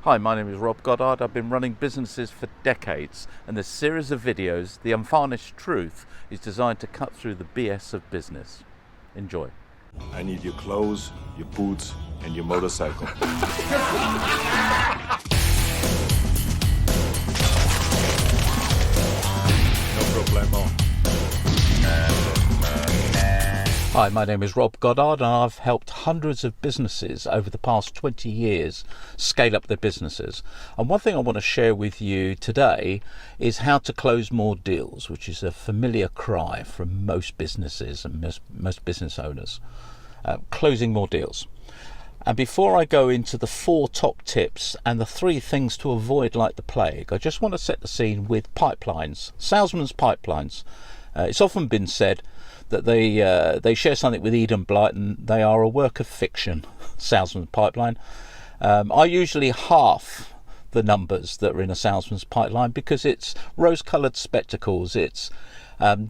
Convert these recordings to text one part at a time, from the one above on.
Hi, my name is Rob Goddard. I've been running businesses for decades, and this series of videos, The Unvarnished Truth, is designed to cut through the BS of business. Enjoy. I need your clothes, your boots, and your motorcycle. No problemo. Hi, my name is Rob Goddard, and I've helped hundreds of businesses over the past 20 years scale up their businesses. And one thing I want to share with you today is how to close more deals, which is a familiar cry from most businesses and most business owners. Closing more deals. And before I go into the 4 top tips and the 3 things to avoid like the plague, I just want to set the scene with pipelines, salesmen's pipelines. It's often been said that they share something with Eden Blight, and they are a work of fiction. Salesman's pipeline. I usually half the numbers that are in a salesman's pipeline because it's rose-coloured spectacles. It's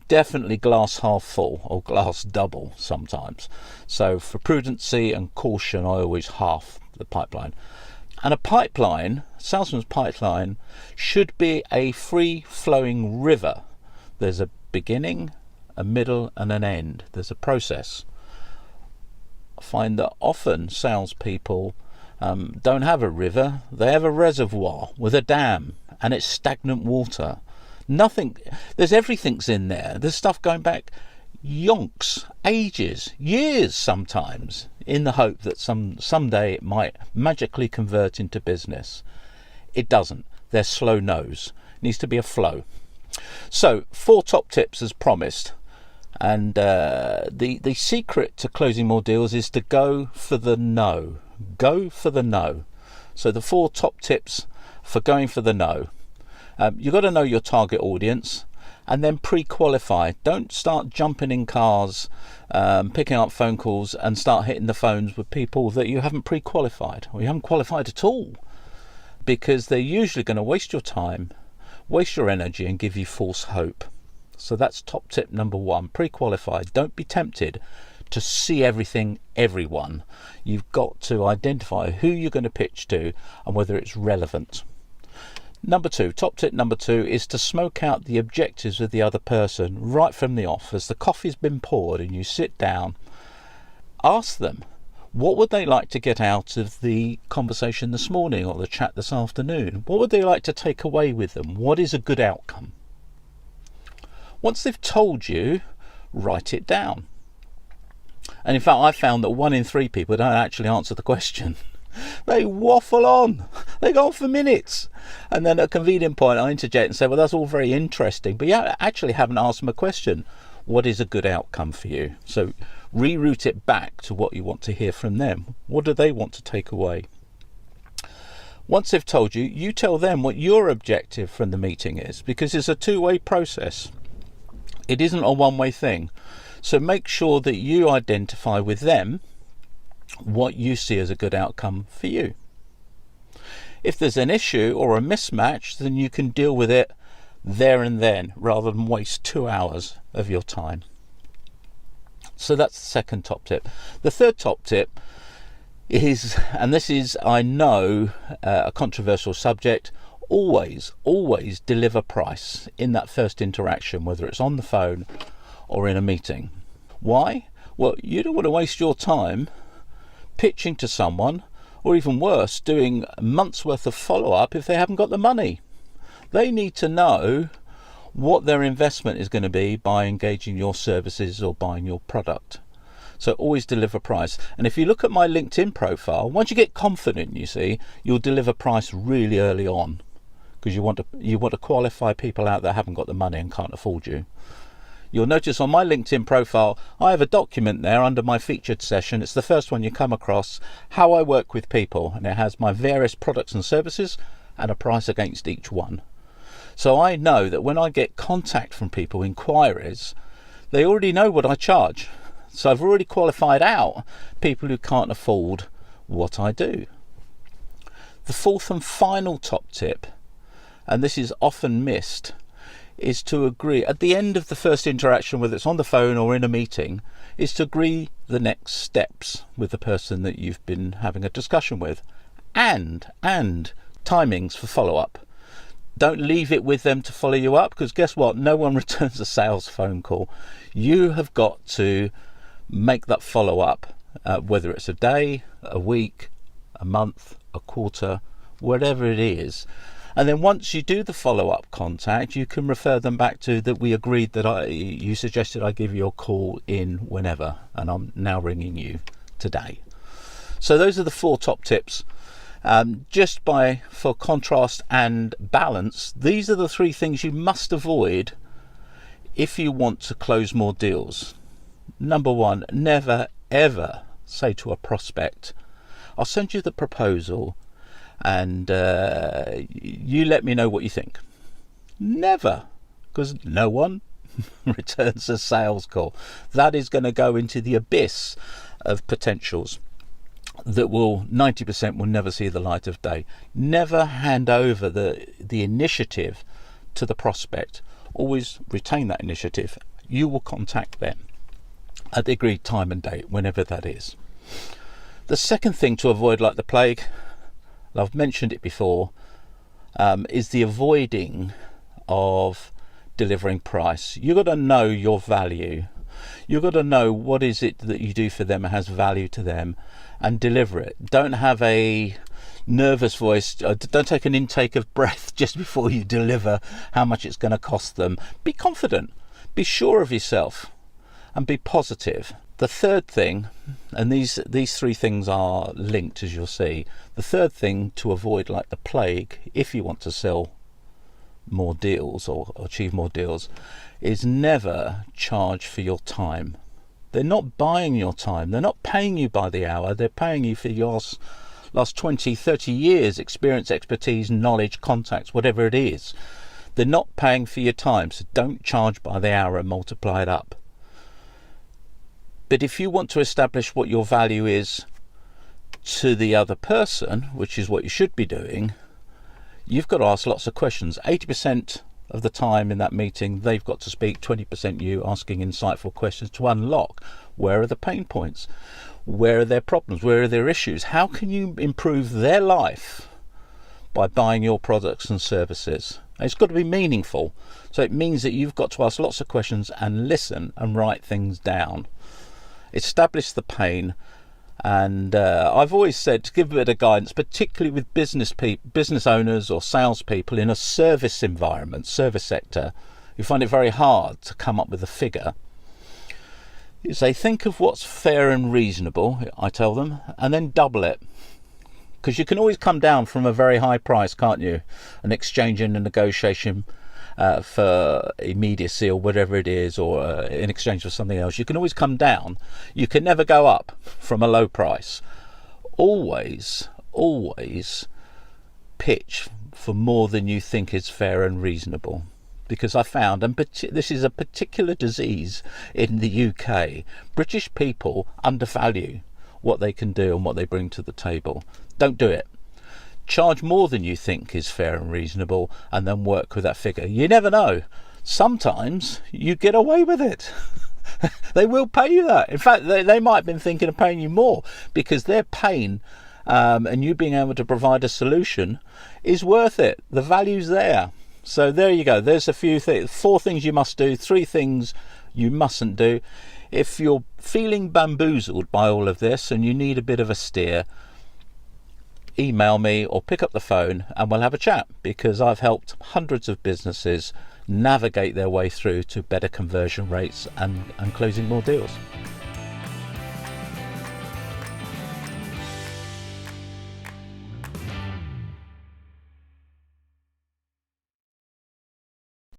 definitely glass half full or glass double sometimes. So for prudency and caution, I always half the pipeline. And a pipeline, salesman's pipeline, should be a free-flowing river. There's a beginning, a middle and an end. There's a process. I find that often salespeople don't have a river, they have a reservoir with a dam, and it's stagnant water. Everything's in there. There's stuff going back yonks, ages, years sometimes, in the hope that someday it might magically convert into business. It doesn't. They're slow nose. It needs to be a flow. So 4 top tips as promised. And the secret to closing more deals is to go for the no. Go for the no. So the 4 top tips for going for the no. You've got to know your target audience and then pre-qualify. Don't start jumping in cars, picking up phone calls and start hitting the phones with people that you haven't pre-qualified or you haven't qualified at all, because they're usually going to waste your time, waste your energy and give you false hope. So that's top tip number 1, pre-qualify. Don't be tempted to see everyone. You've got to identify who you're going to pitch to and whether it's relevant. Number 2, top tip number 2 is to smoke out the objectives of the other person right from the off. As the coffee's been poured and you sit down, ask them, what would they like to get out of the conversation this morning or the chat this afternoon? What would they like to take away with them? What is a good outcome? Once they've told you, write it down. And in fact, I found that 1 in 3 people don't actually answer the question. They waffle on. They go on for minutes. And then at a convenient point, I interject and say, well, that's all very interesting, but you actually haven't asked them a question. What is a good outcome for you? So reroute it back to what you want to hear from them. What do they want to take away? Once they've told you, you tell them what your objective from the meeting is, because it's a 2-way process. It isn't a one-way thing. So make sure that you identify with them what you see as a good outcome for you. If there's an issue or a mismatch, then you can deal with it there and then rather than waste 2 hours of your time. So that's the second top tip. The third top tip is, and this is, I know, a controversial subject, always deliver price in that first interaction, whether it's on the phone or in a meeting. Why? Well, you don't want to waste your time pitching to someone, or even worse, doing months worth of follow-up if they haven't got the money. They need to know what their investment is going to be by engaging your services or buying your product. So always deliver price. And if you look at my LinkedIn profile, once you get confident, you see, you'll deliver price really early on, because you want to qualify people out that haven't got the money and can't afford you. You'll notice on my LinkedIn profile, I have a document there under my featured session. It's the first one you come across, how I work with people, and it has my various products and services and a price against each one. So I know that when I get contact from people, inquiries, they already know what I charge. So I've already qualified out people who can't afford what I do. The 4th and final top tip, and this is often missed, is to agree at the end of the first interaction, whether it's on the phone or in a meeting, is to agree the next steps with the person that you've been having a discussion with. and timings for follow-up. Don't leave it with them to follow you up, because guess what? No one returns a sales phone call. You have got to make that follow-up, whether it's a day, a week, a month, a quarter, whatever it is. And then once you do the follow-up contact, you can refer them back to that we agreed that you suggested I give you a call in whenever, and I'm now ringing you today. So those are the 4 top tips. Just for contrast and balance, these are the 3 things you must avoid if you want to close more deals. Number 1, never ever say to a prospect, I'll send you the proposal and you let me know what you think. Never, because no one returns a sales call. That is going to go into the abyss of potentials that 90% will never see the light of day. Never hand over the initiative to the prospect. Always retain that initiative. You will contact them at the agreed time and date, whenever that is. The second thing to avoid like the plague, and I've mentioned it before, is the avoiding of delivering price. You've got to know your value. You've got to know what is it that you do for them and has value to them, and deliver it. Don't have a nervous voice. Don't take an intake of breath just before you deliver how much it's going to cost them. Be confident. Be sure of yourself, and be positive. The third thing, and these 3 things are linked, as you'll see. The third thing to avoid like the plague, if you want to sell more deals or achieve more deals, is never charge for your time. They're not buying your time. They're not paying you by the hour. They're paying you for your last 20, 30 years experience, expertise, knowledge, contacts, whatever it is. They're not paying for your time, so don't charge by the hour and multiply it up. But if you want to establish what your value is to the other person, which is what you should be doing, you've got to ask lots of questions. 80% of the time in that meeting, they've got to speak, 20% you asking insightful questions to unlock where are the pain points, where are their problems, where are their issues, how can you improve their life by buying your products and services. And it's got to be meaningful. So it means that you've got to ask lots of questions and listen and write things down. Establish the pain. And I've always said to give a bit of guidance, particularly with business owners or salespeople in a service environment, service sector, you find it very hard to come up with a figure. You say, think of what's fair and reasonable, I tell them, and then double it. Because you can always come down from a very high price, can't you? An exchange and a negotiation for immediacy or whatever it is, or in exchange for something else. You can always come down. You can never go up from a low price. Always pitch for more than you think is fair and reasonable. Because I found, and this is a particular disease in the UK, British people undervalue what they can do and what they bring to the table. Don't do it. Charge more than you think is fair and reasonable, and then work with that figure. You never know. Sometimes you get away with it. They will pay you that. In fact, they might have been thinking of paying you more, because their pain and you being able to provide a solution is worth it. The value's there. So there you go. There's a few things. 4 things you must do, 3 things you mustn't do. If you're feeling bamboozled by all of this and you need a bit of a steer, email me or pick up the phone and we'll have a chat, because I've helped hundreds of businesses navigate their way through to better conversion rates and closing more deals.